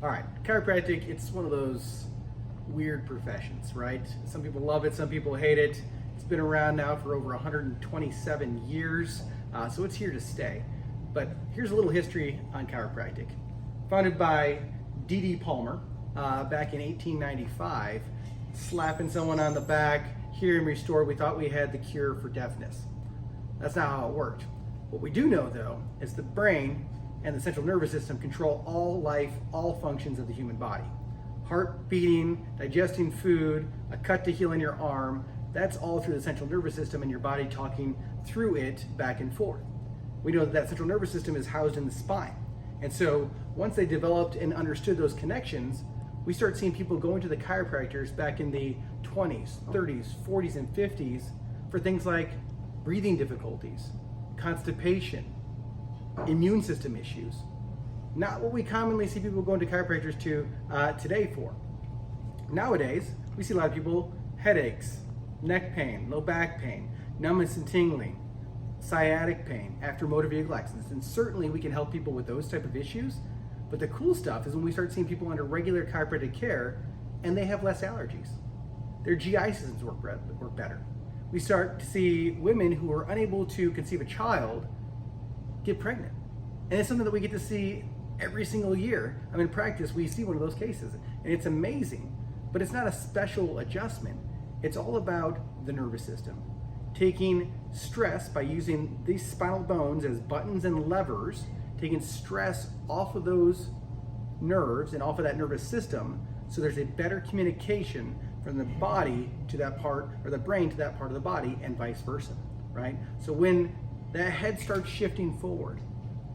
All right, chiropractic, it's one of those weird professions, right? Some people love it, some people hate it. It's been around now for over 127 years, so it's here to stay. But here's a little history on chiropractic. Founded by Palmer back in 1895, slapping someone on the back, hearing restored, we thought we had the cure for deafness. That's not how it worked. What we do know, though, is the brain and the central nervous system control all life, all functions of the human body. Heart beating, digesting food, a cut to heal in your arm, that's all through the central nervous system and your body talking through it back and forth. We know that that central nervous system is housed in the spine. And so once they developed and understood those connections, we start seeing people going to the chiropractors back in the 20s, 30s, 40s, and 50s for things like breathing difficulties, constipation, immune system issues. Not what we commonly see people going to chiropractors to today for. Nowadays, we see a lot of people headaches, neck pain, low back pain, numbness and tingling, sciatic pain after motor vehicle accidents. And certainly we can help people with those type of issues. But the cool stuff is when we start seeing people under regular chiropractic care and they have less allergies. Their GI systems work better. We start to see women who are unable to conceive a child get pregnant. And it's something that we get to see every single year. I mean, in practice, we see one of those cases, and it's amazing. But it's not a special adjustment. It's all about the nervous system. Taking stress by using these spinal bones as buttons and levers, taking stress off of those nerves and off of that nervous system, so there's a better communication from the body to that part, or the brain to that part of the body, and vice versa, right? So when that head starts shifting forward,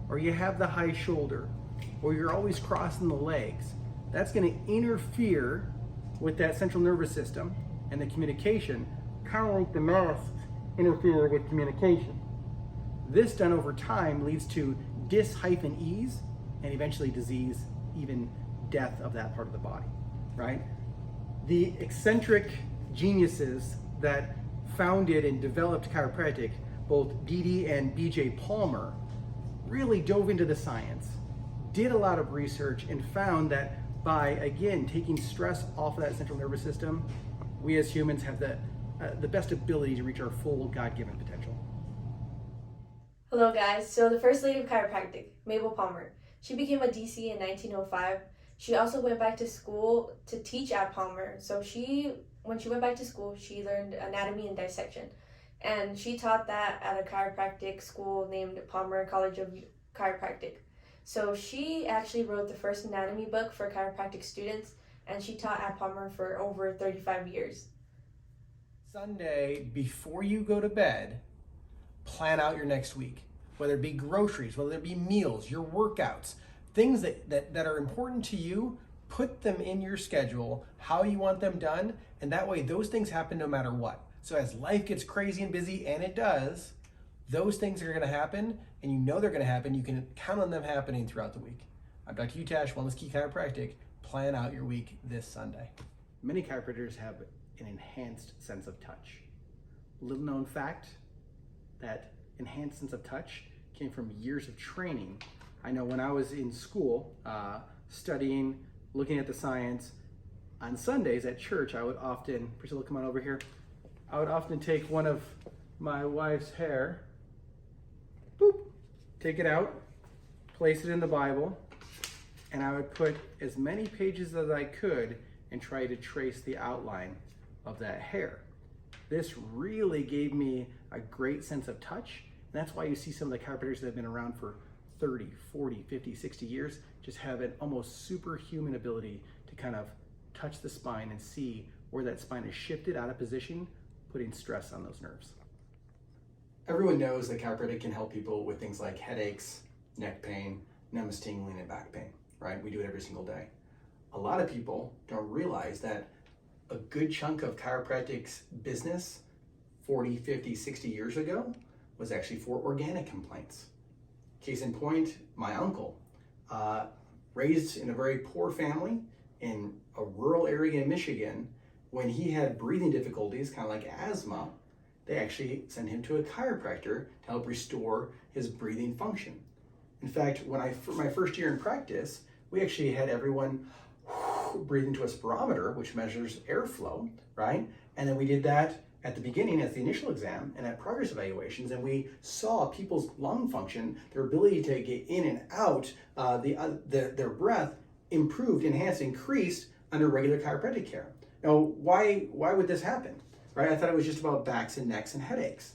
or you have the high shoulder, or you're always crossing the legs, that's going to interfere with that central nervous system and the communication, kind of like the mouth interfere with communication. This done over time leads to dis-ease and eventually disease, even death of that part of the body, right? The eccentric geniuses that founded and developed chiropractic, both Dee and B.J. Palmer, really dove into the science, did a lot of research, and found that by, again, taking stress off of that central nervous system, we as humans have the best ability to reach our full God-given potential. Hello guys, so the first lady of chiropractic, Mabel Palmer. She became a DC in 1905. She also went back to school to teach at Palmer. So when she went back to school, she learned anatomy and dissection. And she taught that at a chiropractic school named Palmer College of Chiropractic. So she actually wrote the first anatomy book for chiropractic students, and she taught at Palmer for over 35 years. Sunday, before you go to bed, plan out your next week, whether it be groceries, whether it be meals, your workouts, things that are important to you. Put them in your schedule, how you want them done, and that way those things happen no matter what. So as life gets crazy and busy, and it does, those things are going to happen, and you know they're going to happen. You can count on them happening throughout the week. I'm Dr. Utash, Wellness Key Chiropractic. Plan out your week this Sunday. Many chiropractors have an enhanced sense of touch. Little known fact, that enhanced sense of touch came from years of training. I know when I was in school, studying, looking at the science, on Sundays at church, I would often, Priscilla, come on over here, I would often take one of my wife's hair, boop, take it out, place it in the Bible, and I would put as many pages as I could and try to trace the outline of that hair. This really gave me a great sense of touch, and that's why you see some of the chiropractors that have been around for 30, 40, 50, 60 years just have an almost superhuman ability to kind of touch the spine and see where that spine is shifted out of position, putting stress on those nerves. Everyone knows that chiropractic can help people with things like headaches, neck pain, numbness, tingling, and back pain, right? We do it every single day. A lot of people don't realize that a good chunk of chiropractic's business 40, 50, 60 years ago was actually for organic complaints. Case in point, my uncle, raised in a very poor family in a rural area in Michigan. When he had breathing difficulties, kind of like asthma, they actually sent him to a chiropractor to help restore his breathing function. In fact, my first year in practice, we actually had everyone breathe into a spirometer, which measures airflow, right? And then we did that at the beginning as the initial exam and at progress evaluations, and we saw people's lung function, their ability to get in and out, their breath improved, enhanced, increased under regular chiropractic care. Now, why would this happen, right? I thought it was just about backs and necks and headaches.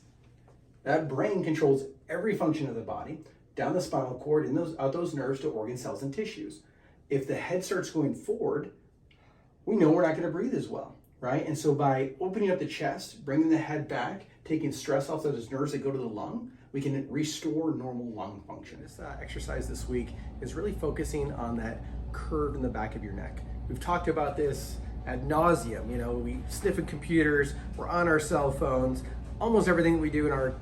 That brain controls every function of the body, down the spinal cord, out those nerves to organ cells and tissues. If the head starts going forward, we know we're not going to breathe as well, right? And so by opening up the chest, bringing the head back, taking stress off those nerves that go to the lung, we can restore normal lung function. This exercise this week is really focusing on that curve in the back of your neck. We've talked about this ad nauseum. You know, we sniff at computers, we're on our cell phones, almost everything that we do in our,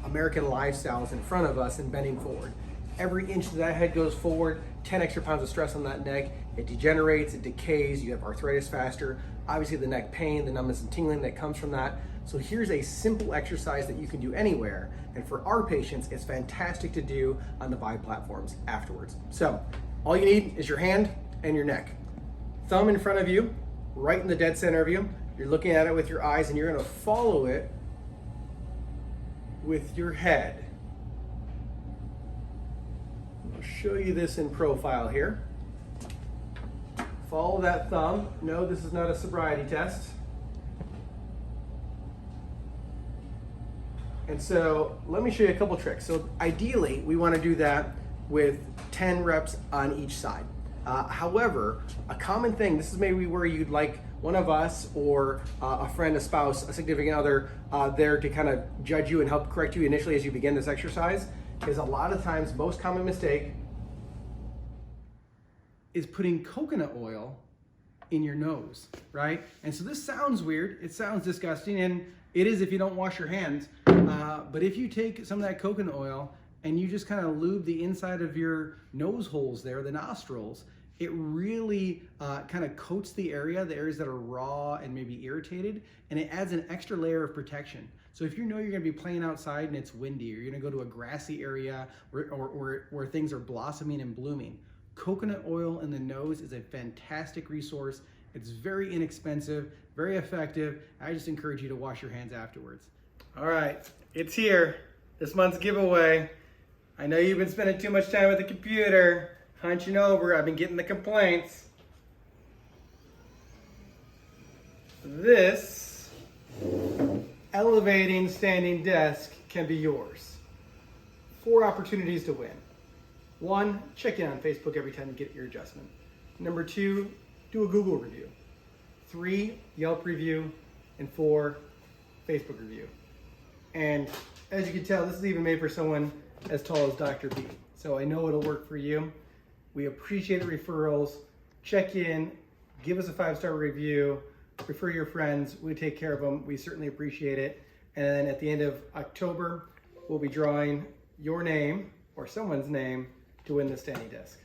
American lifestyle is in front of us and bending forward. Every inch that head goes forward, 10 extra pounds of stress on that neck, it degenerates, it decays, you have arthritis faster, obviously the neck pain, the numbness and tingling that comes from that. So here's a simple exercise that you can do anywhere, and for our patients, it's fantastic to do on the Vibe platforms afterwards. So all you need is your hand and your neck. Thumb in front of you, right in the dead center of you. You're looking at it with your eyes, and you're gonna follow it with your head. I'll show you this in profile here. Follow that thumb. No, this is not a sobriety test. And so let me show you a couple tricks. So ideally, we want to do that with 10 reps on each side. However, a common thing, this is maybe where you'd like one of us or a friend, a spouse, a significant other there to kind of judge you and help correct you initially as you begin this exercise, is a lot of times, most common mistake is putting coconut oil in your nose, right? And so this sounds weird, it sounds disgusting, and it is if you don't wash your hands, but if you take some of that coconut oil and you just kind of lube the inside of your nose holes there, the nostrils, it really kind of coats the areas that are raw and maybe irritated, and it adds an extra layer of protection. So if you know you're gonna be playing outside and it's windy, or you're gonna go to a grassy area where things are blossoming and blooming, coconut oil in the nose is a fantastic resource. It's very inexpensive, very effective. I just encourage you to wash your hands afterwards. All right, it's here. This month's giveaway. I know you've been spending too much time at the computer, hunching over. I've been getting the complaints. This elevating standing desk can be yours. 4 opportunities to win. 1, check in on Facebook every time you get your adjustment. Number 2, do a Google review. 3, Yelp review. And 4, Facebook review. And as you can tell, this is even made for someone as tall as Dr. B. So I know it'll work for you. We appreciate the referrals. Check in, give us a 5-star review, refer your friends. We take care of them. We certainly appreciate it. And then at the end of October, we'll be drawing your name or someone's name to win the standing desk.